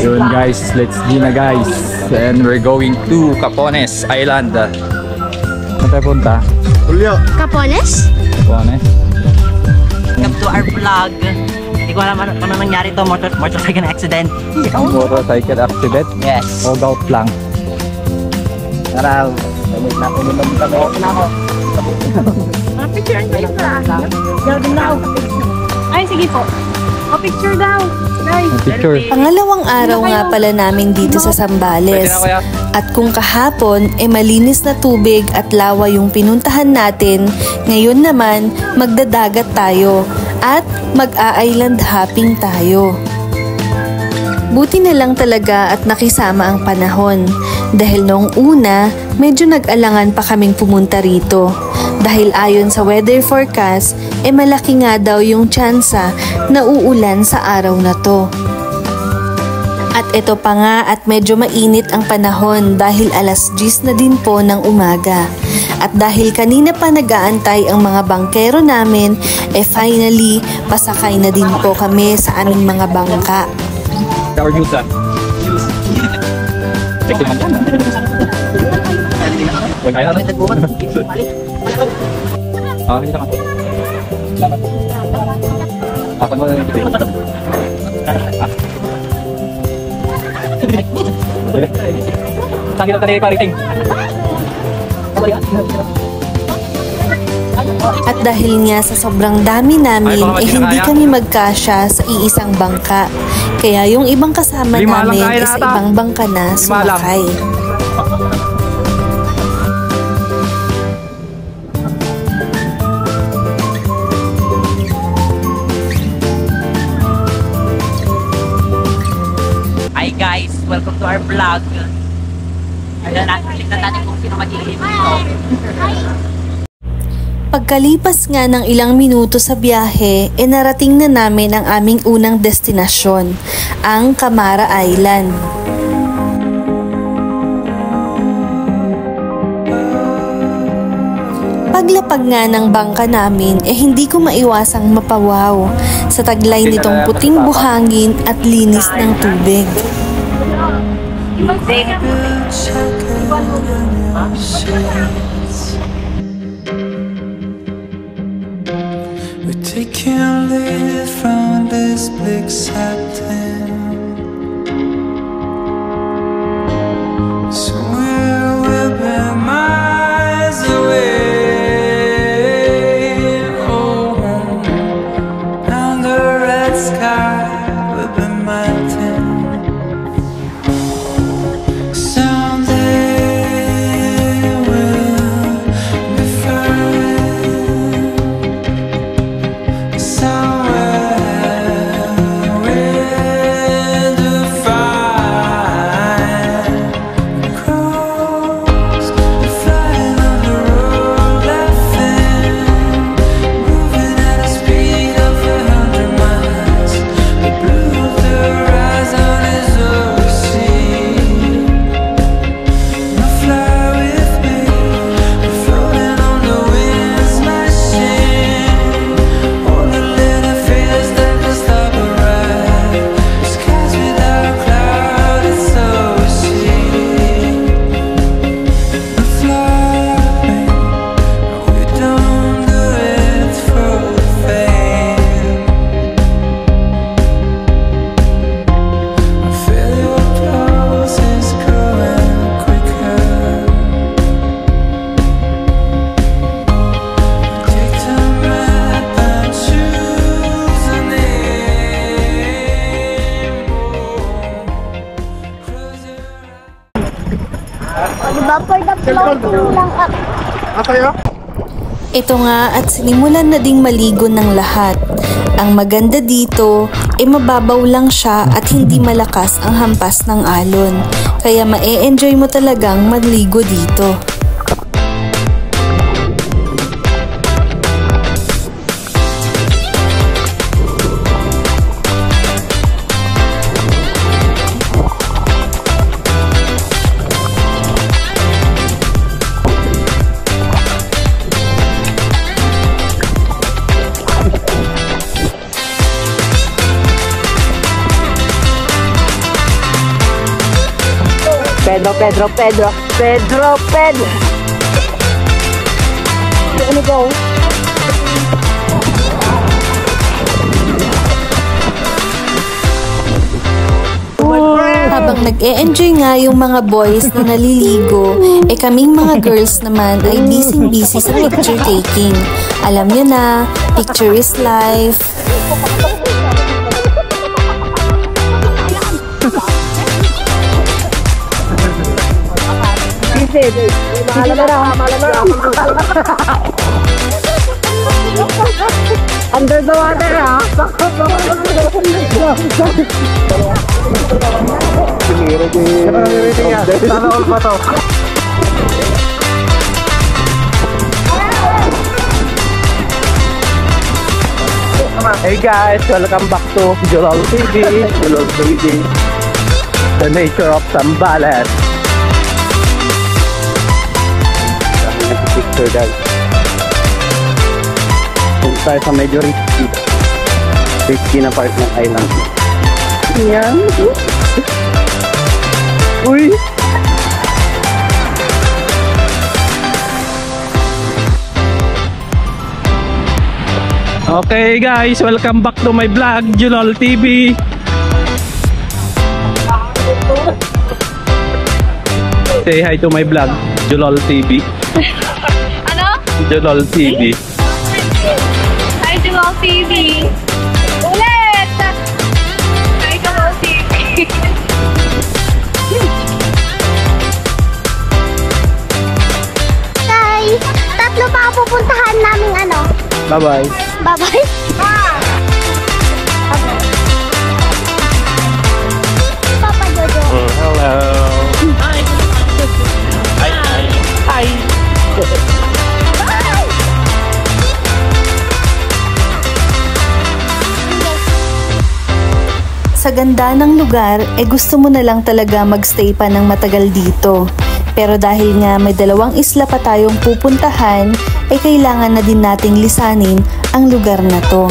Yun guys, let's go na guys. And we're going to Capones Island. Saan tayo punta? Julio. Capones? Capones. Welcome to our vlog. Hindi ko alam ano nangyari to, motorcycle accident. Motorcycle accident? Yes. Hold out lang. Tara, Picture kayo na. Ay, sige po. Picture daw. Picture. Pangalawang araw nga pala namin dito sa Zambales. At kung kahapon malinis na tubig at lawa yung pinuntahan natin, ngayon naman magdadagat tayo at mag-a-island hopping tayo. Buti na lang talaga at nakisama ang panahon. Dahil noong una, medyo nag-alangan pa kaming pumunta rito. Dahil ayon sa weather forecast, malaki nga daw yung tsansa na uulan sa araw na to. At ito pa nga at medyo mainit ang panahon dahil 10:00 na din po ng umaga. At dahil kanina pa nag-aantay ang mga bangkero namin, finally, pasakay na din po kami sa aming mga bangka. Our news At dahil nga sa sobrang dami namin, hindi kami magkasya sa iisang bangka. Kaya yung ibang kasama namin sa ibang bangka na sumakay. Hi guys, welcome to our vlog. Tignan natin kung sino mag-iinip dito. Pagkalipas nga ng ilang minuto sa biyahe, narating na namin ang aming unang destinasyon, ang Camara Island. Paglapag nga ng bangka namin, hindi ko maiwasang mapawaw sa taglay nitong puting buhangin at linis ng tubig. We can't live from this big satin. Somewhere we'll be miles away. Oh, down the red sky we'll be melting. Someday we'll be fine. Somewhere we'll find crows flying on the road, laughing, moving at a speed of 100 miles. The blue of the horizon is all we see. Now fly with me, we're floating on the wind, smashing all the little fears that can stop a ride. Skies without a cloud, it's all we see. We fly, we don't do it for fame. I feel your pulses growing quicker. Take time back and choose a name. Close your eyes. Diba for the floating lang up? Ito nga at sinimulan na ding maligo ng lahat. Ang maganda dito, mababaw lang siya at hindi malakas ang hampas ng alon. Kaya ma-enjoy mo talagang magligo dito. Ano go? Habang nag-e-enjoy nga yung mga boys na naliligo, kaming mga girls naman ay busy-busy sa picture taking. Alam nyo na, picture is life. Under the water, ha? Sana all pa to. Hey guys, welcome back to Jolol TV. Jolol TV. The nature of Zambales. Picture guys. Kung tayo sa medyo risky na part ng island. Yan. Uy! Okay guys, welcome back to my vlog, Jolol TV. Say hi to my vlog, Jolol TV. Ano? Jolol TV. Hi, Jolol TV. Ulit! Hi, Jolol TV. Guys, tatlo pa ang pupuntahan namin ano. Bye-bye. Bye-bye. Papa Jojo. Hello. Hi. Hi. Sa ganda ng lugar, gusto mo na lang talaga magstay pa ng matagal dito. Pero dahil nga may 2 isla pa tayong pupuntahan, kailangan na din nating lisanin ang lugar na to.